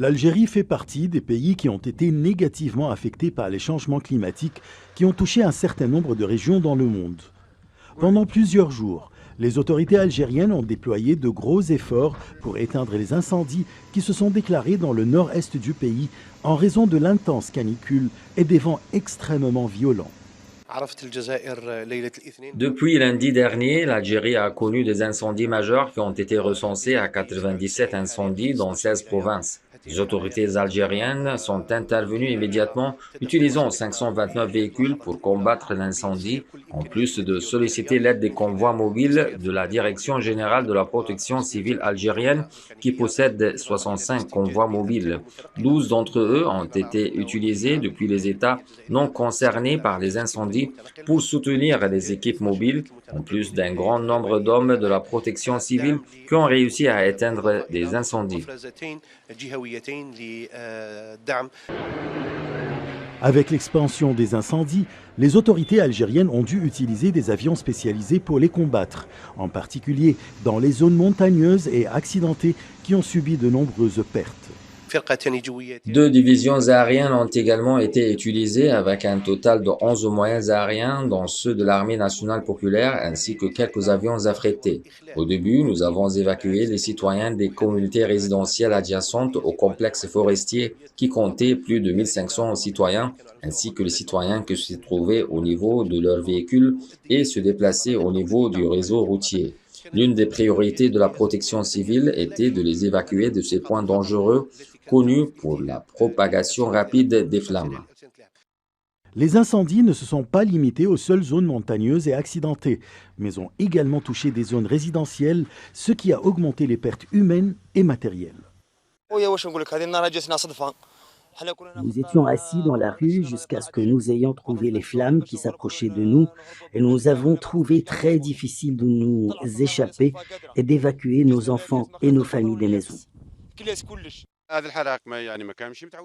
L'Algérie fait partie des pays qui ont été négativement affectés par les changements climatiques qui ont touché un certain nombre de régions dans le monde. Pendant plusieurs jours, les autorités algériennes ont déployé de gros efforts pour éteindre les incendies qui se sont déclarés dans le nord-est du pays en raison de l'intense canicule et des vents extrêmement violents. Depuis lundi dernier, l'Algérie a connu des incendies majeurs qui ont été recensés à 97 incendies dans 16 provinces. Les autorités algériennes sont intervenues immédiatement, utilisant 529 véhicules pour combattre l'incendie, en plus de solliciter l'aide des convois mobiles de la Direction générale de la protection civile algérienne, qui possède 65 convois mobiles. 12 d'entre eux ont été utilisés depuis les États non concernés par les incendies pour soutenir les équipes mobiles, en plus d'un grand nombre d'hommes de la protection civile qui ont réussi à éteindre des incendies. Avec l'expansion des incendies, les autorités algériennes ont dû utiliser des avions spécialisés pour les combattre, en particulier dans les zones montagneuses et accidentées qui ont subi de nombreuses pertes. 2 divisions aériennes ont également été utilisées avec un total de 11 moyens aériens, dont ceux de l'armée nationale populaire ainsi que quelques avions affrétés. Au début, nous avons évacué les citoyens des communautés résidentielles adjacentes au complexe forestier qui comptait plus de 1500 citoyens, ainsi que les citoyens qui se trouvaient au niveau de leurs véhicules et se déplaçaient au niveau du réseau routier. L'une des priorités de la protection civile était de les évacuer de ces points dangereux connus pour la propagation rapide des flammes. Les incendies ne se sont pas limités aux seules zones montagneuses et accidentées, mais ont également touché des zones résidentielles, ce qui a augmenté les pertes humaines et matérielles. Nous étions assis dans la rue jusqu'à ce que nous ayons trouvé les flammes qui s'approchaient de nous et nous avons trouvé très difficile de nous échapper et d'évacuer nos enfants et nos familles des maisons.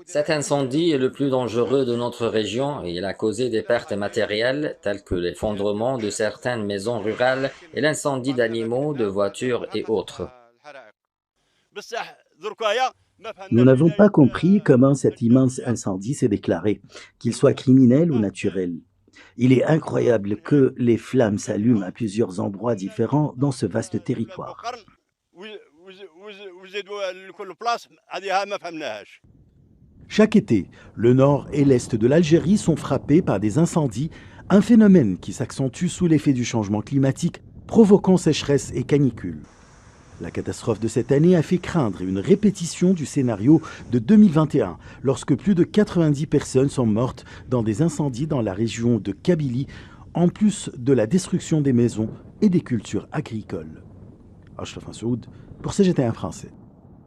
Cet incendie est le plus dangereux de notre région et il a causé des pertes matérielles telles que l'effondrement de certaines maisons rurales et l'incendie d'animaux, de voitures et autres. Nous n'avons pas compris comment cet immense incendie s'est déclaré, qu'il soit criminel ou naturel. Il est incroyable que les flammes s'allument à plusieurs endroits différents dans ce vaste territoire. Chaque été, le nord et l'est de l'Algérie sont frappés par des incendies, un phénomène qui s'accentue sous l'effet du changement climatique, provoquant sécheresse et canicule. La catastrophe de cette année a fait craindre une répétition du scénario de 2021, lorsque plus de 90 personnes sont mortes dans des incendies dans la région de Kabylie, en plus de la destruction des maisons et des cultures agricoles. Ashraf Massoud pour CGTN Français.